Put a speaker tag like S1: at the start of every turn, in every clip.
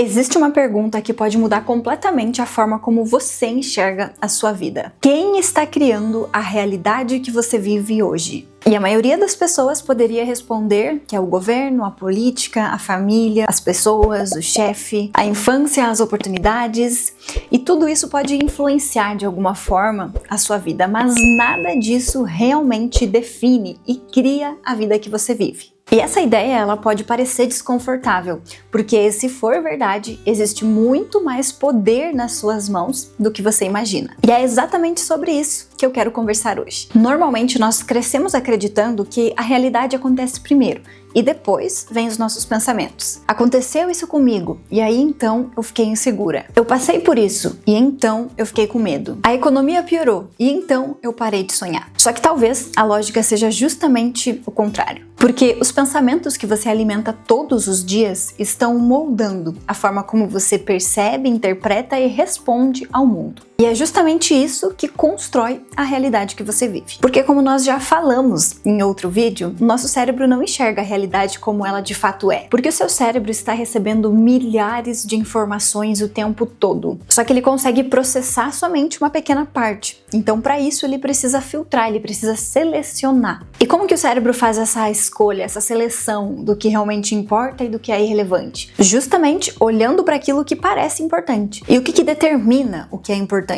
S1: Existe uma pergunta que pode mudar completamente a forma como você enxerga a sua vida. Quem está criando a realidade que você vive hoje? E a maioria das pessoas poderia responder que é o governo, a política, a família, as pessoas, o chefe, a infância, as oportunidades, e tudo isso pode influenciar de alguma forma a sua vida, mas nada disso realmente define e cria a vida que você vive. E essa ideia, ela pode parecer desconfortável, porque se for verdade, existe muito mais poder nas suas mãos do que você imagina. E é exatamente sobre isso que eu quero conversar hoje. Normalmente nós crescemos acreditando que a realidade acontece primeiro e depois vem os nossos pensamentos. Aconteceu isso comigo e aí então eu fiquei insegura. Eu passei por isso e então eu fiquei com medo. A economia piorou e então eu parei de sonhar. Só que talvez a lógica seja justamente o contrário. Porque os pensamentos que você alimenta todos os dias estão moldando a forma como você percebe, interpreta e responde ao mundo. E é justamente isso que constrói a realidade que você vive. Porque como nós já falamos em outro vídeo, nosso cérebro não enxerga a realidade como ela de fato é. Porque o seu cérebro está recebendo milhares de informações o tempo todo. Só que ele consegue processar somente uma pequena parte. Então para isso ele precisa filtrar, ele precisa selecionar. E como que o cérebro faz essa escolha, essa seleção do que realmente importa e do que é irrelevante? Justamente olhando para aquilo que parece importante. E o que determina o que é importante?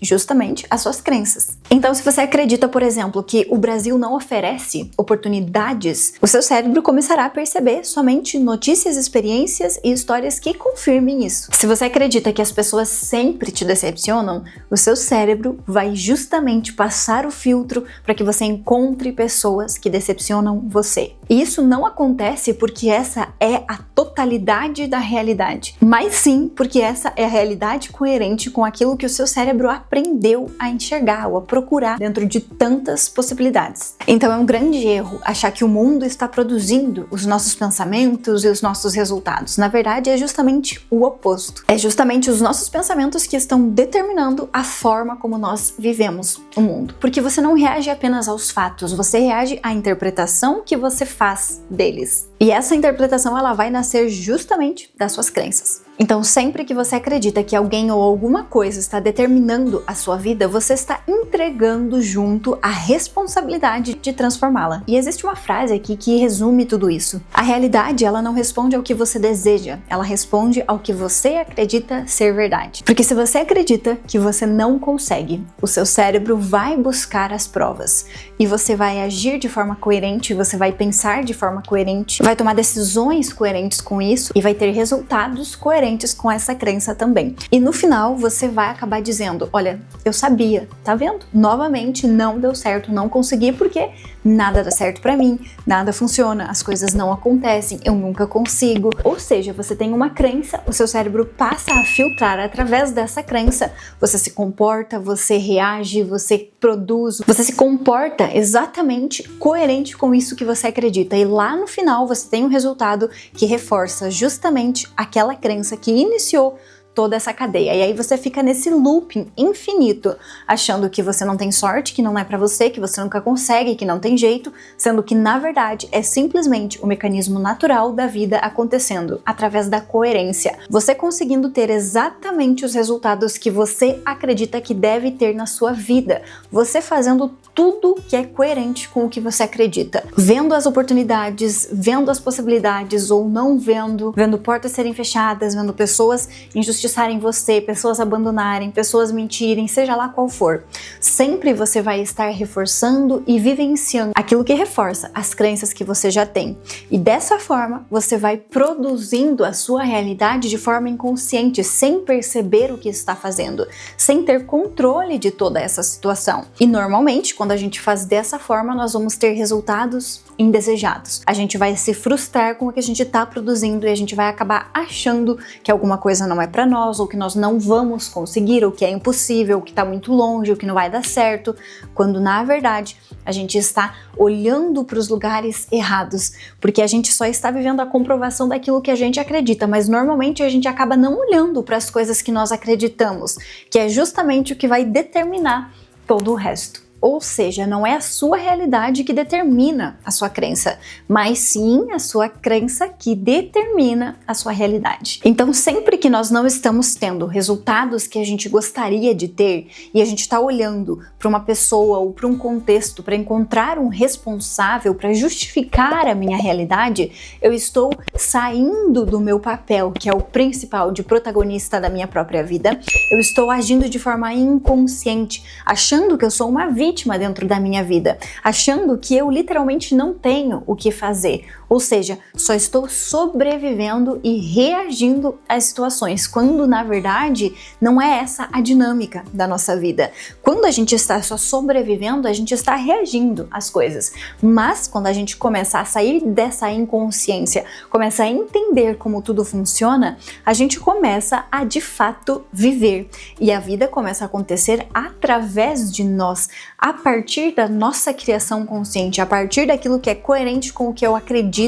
S1: Justamente as suas crenças. Então, se você acredita, por exemplo, que o Brasil não oferece oportunidades, o seu cérebro começará a perceber somente notícias, experiências e histórias que confirmem isso. Se você acredita que as pessoas sempre te decepcionam, o seu cérebro vai justamente passar o filtro para que você encontre pessoas que decepcionam você. E isso não acontece porque essa é a totalidade da realidade, mas sim porque essa é a realidade coerente com aquilo que o seu cérebro aprendeu a enxergar ou a procurar dentro de tantas possibilidades. Então é um grande erro achar que o mundo está produzindo os nossos pensamentos e os nossos resultados. Na verdade, é justamente o oposto. É justamente os nossos pensamentos que estão determinando a forma como nós vivemos o mundo. Porque você não reage apenas aos fatos, você reage à interpretação que você faz deles. E essa interpretação, ela vai nascer justamente das suas crenças. Então, sempre que você acredita que alguém ou alguma coisa está determinando a sua vida, você está entregando junto a responsabilidade de transformá-la. E existe uma frase aqui que resume tudo isso. A realidade, ela não responde ao que você deseja, ela responde ao que você acredita ser verdade. Porque se você acredita que você não consegue, o seu cérebro vai buscar as provas e você vai agir de forma coerente, você vai pensar de forma coerente, vai tomar decisões coerentes com isso e vai ter resultados coerentes com essa crença também. E no final você vai acabar dizendo, olha, eu sabia, tá vendo? Novamente não deu certo, não consegui porque nada dá certo pra mim, nada funciona, as coisas não acontecem, eu nunca consigo. Ou seja, você tem uma crença, o seu cérebro passa a filtrar através dessa crença, você se comporta, você reage, você produz, você se comporta exatamente coerente com isso que você acredita. E lá no final você tem um resultado que reforça justamente aquela crença que iniciou toda essa cadeia. E aí você fica nesse looping infinito, achando que você não tem sorte, que não é pra você, que você nunca consegue, que não tem jeito, sendo que na verdade é simplesmente o mecanismo natural da vida acontecendo através da coerência. Você conseguindo ter exatamente os resultados que você acredita que deve ter na sua vida. Você fazendo tudo que é coerente com o que você acredita. Vendo as oportunidades, vendo as possibilidades ou não vendo, vendo portas serem fechadas, vendo pessoas injustiçarem você, pessoas abandonarem, pessoas mentirem, seja lá qual for. Sempre você vai estar reforçando e vivenciando aquilo que reforça as crenças que você já tem. E dessa forma, você vai produzindo a sua realidade de forma inconsciente, sem perceber o que está fazendo, sem ter controle de toda essa situação. E normalmente, quando a gente faz dessa forma, nós vamos ter resultados indesejados. A gente vai se frustrar com o que a gente está produzindo e a gente vai acabar achando que alguma coisa não é para nós, ou que nós não vamos conseguir, ou que é impossível, ou que está muito longe, ou que não vai dar certo, quando na verdade a gente está olhando para os lugares errados, porque a gente só está vivendo a comprovação daquilo que a gente acredita, mas normalmente a gente acaba não olhando para as coisas que nós acreditamos, que é justamente o que vai determinar todo o resto. Ou seja, não é a sua realidade que determina a sua crença, mas sim a sua crença que determina a sua realidade. Então, sempre que nós não estamos tendo resultados que a gente gostaria de ter e a gente está olhando para uma pessoa ou para um contexto para encontrar um responsável para justificar a minha realidade, eu estou saindo do meu papel, que é o principal de protagonista da minha própria vida. Eu estou agindo de forma inconsciente, achando que eu sou uma vítima dentro da minha vida, achando que eu literalmente não tenho o que fazer, ou seja, só estou sobrevivendo e reagindo às situações, quando na verdade não é essa a dinâmica da nossa vida. Quando a gente está só sobrevivendo, a gente está reagindo às coisas, mas quando a gente começa a sair dessa inconsciência, começa a entender como tudo funciona, a gente começa a de fato viver e a vida começa a acontecer através de nós, a partir da nossa criação consciente, a partir daquilo que é coerente com o que eu acredito,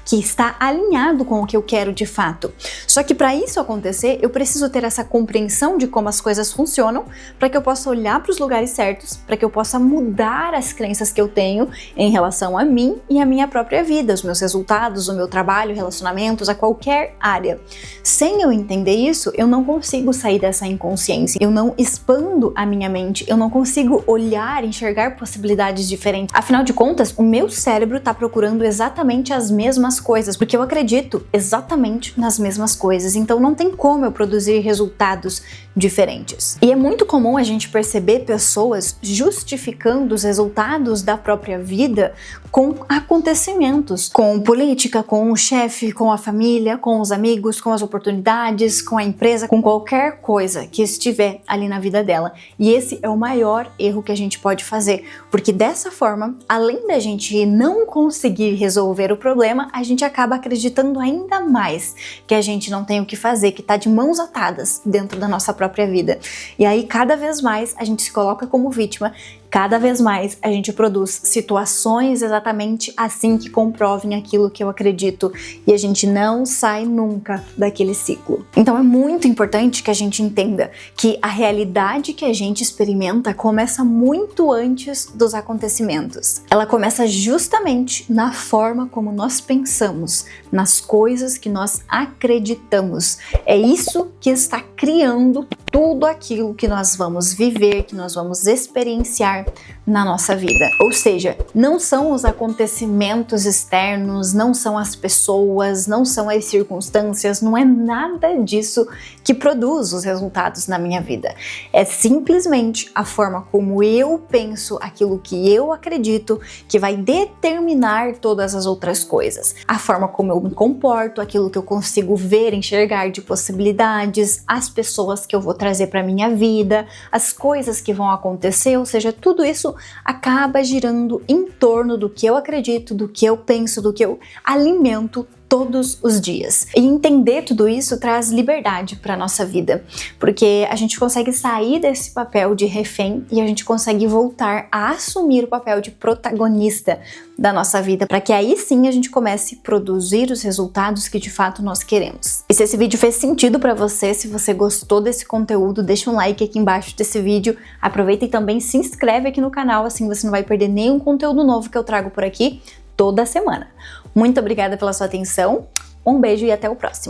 S1: que está alinhado com o que eu quero de fato. Só que para isso acontecer, eu preciso ter essa compreensão de como as coisas funcionam, para que eu possa olhar para os lugares certos, para que eu possa mudar as crenças que eu tenho em relação a mim e a minha própria vida, os meus resultados, o meu trabalho, relacionamentos, a qualquer área. Sem eu entender isso, eu não consigo sair dessa inconsciência, eu não expando a minha mente, eu não consigo olhar, enxergar possibilidades diferentes. Afinal de contas, o meu cérebro está procurando exatamente as mesmas coisas, porque eu acredito exatamente nas mesmas coisas, então não tem como eu produzir resultados diferentes. E é muito comum a gente perceber pessoas justificando os resultados da própria vida com acontecimentos, com política, com o chefe, com a família, com os amigos, com as oportunidades, com a empresa, com qualquer coisa que estiver ali na vida dela. E esse é o maior erro que a gente pode fazer, porque dessa forma, além da gente não conseguir resolver o problema, a gente acaba acreditando ainda mais que a gente não tem o que fazer, que está de mãos atadas dentro da nossa própria vida. E aí, cada vez mais, a gente se coloca como vítima, cada vez mais a gente produz situações exatamente assim que comprovem aquilo que eu acredito e a gente não sai nunca daquele ciclo. Então é muito importante que a gente entenda que a realidade que a gente experimenta começa muito antes dos acontecimentos. Ela começa justamente na forma como nós pensamos, nas coisas que nós acreditamos. É isso que está criando tudo aquilo que nós vamos viver, que nós vamos experienciar na nossa vida. Ou seja, não são os acontecimentos externos, não são as pessoas, não são as circunstâncias, não é nada disso que produz os resultados na minha vida. É simplesmente a forma como eu penso, aquilo que eu acredito, que vai determinar todas as outras coisas. A forma como eu me comporto, aquilo que eu consigo ver, enxergar de possibilidades, as pessoas que eu vou trazer para minha vida, as coisas que vão acontecer, ou seja, tudo isso acaba girando em torno do que eu acredito, do que eu penso, do que eu alimento todos os dias. E entender tudo isso traz liberdade para nossa vida, porque a gente consegue sair desse papel de refém e a gente consegue voltar a assumir o papel de protagonista da nossa vida, para que aí sim a gente comece a produzir os resultados que de fato nós queremos. E se esse vídeo fez sentido para você, se você gostou desse conteúdo, deixa um like aqui embaixo desse vídeo, aproveita e também se inscreve aqui no canal, assim você não vai perder nenhum conteúdo novo que eu trago por aqui toda semana. Muito obrigada pela sua atenção, um beijo e até o próximo!